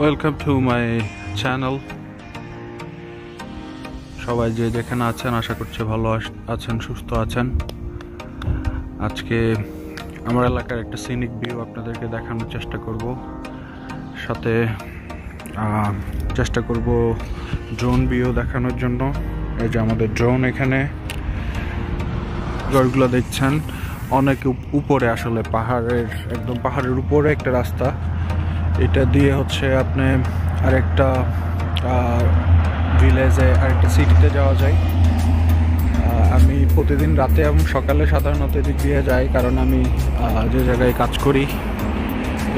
Welcome to my channel. সবাই যে যেখানে আছেন আশা করছি ভালো আছেন, সুস্থ আছেন। আজকে আমার এলাকার একটা সিনিক ভিউ আপনাদেরকে দেখানোর চেষ্টা করব, সাথে চেষ্টা করব ড্রোন ভিউ দেখানোর জন্য। এই যে আমাদের ড্রোন, এখানে ঘরগুলো দেখছেন অনেক উপরে, আসলে পাহাড়ের একদম পাহাড়ের উপরে একটা রাস্তা। এটা দিয়ে হচ্ছে আপনি আরেকটা ভিলেজে, আরেকটা সিটিতে যাওয়া যায়। আমি প্রতিদিন রাতে এবং সকালে সাধারণত এদিক দিয়ে যাই, কারণ আমি যে জায়গায় কাজ করি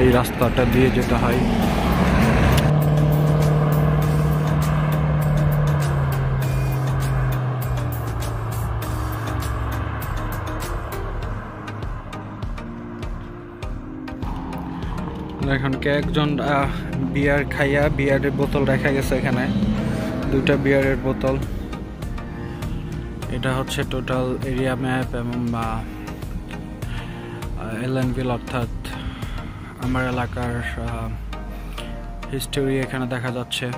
এই রাস্তাটা দিয়ে যেতে হয়। এখন একজন বিয়ার খাইয়া বিয়ারের বোতল রেখে গেছে এখানে, দুইটা বিয়ারের বোতল। এটা হচ্ছে টোটাল এরিয়া ম্যাপ এবং এলেনভিল অর্থাৎ আমার এলাকার হিস্টোরি এখানে দেখা যাচ্ছে।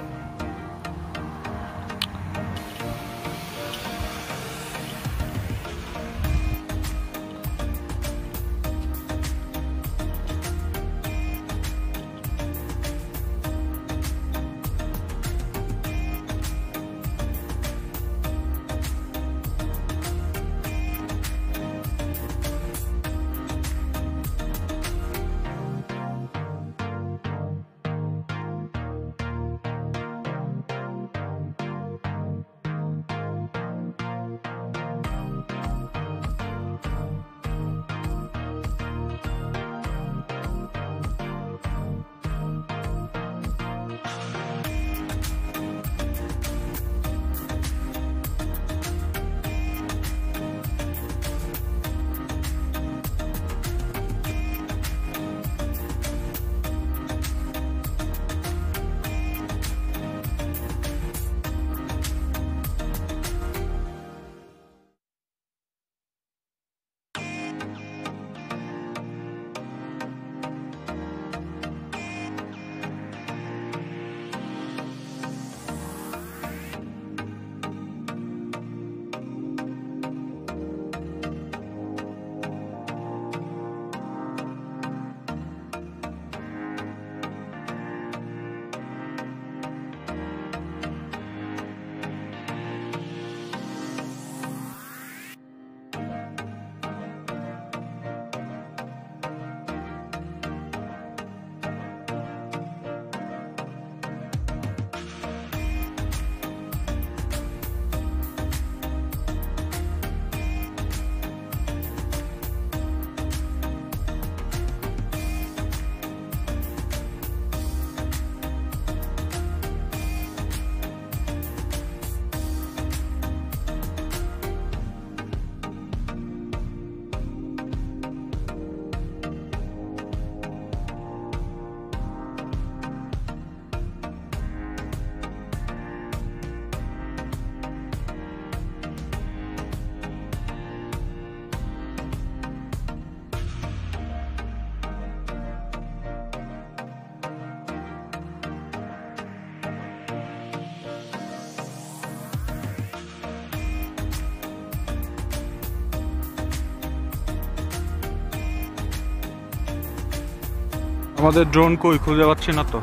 আমাদের ড্রোন কই খুঁজে পাচ্ছি না তো,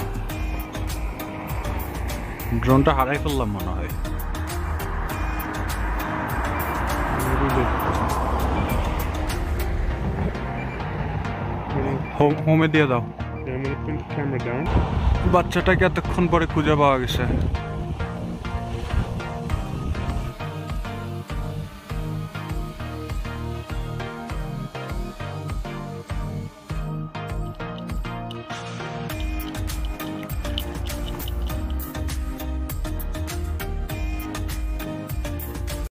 ড্রোনটা হারাই ফেললাম মনে হয়। হোমে দিয়ে দাও। বাচ্চাটাকে এতক্ষণ পরে খুঁজে পাওয়া গেছে।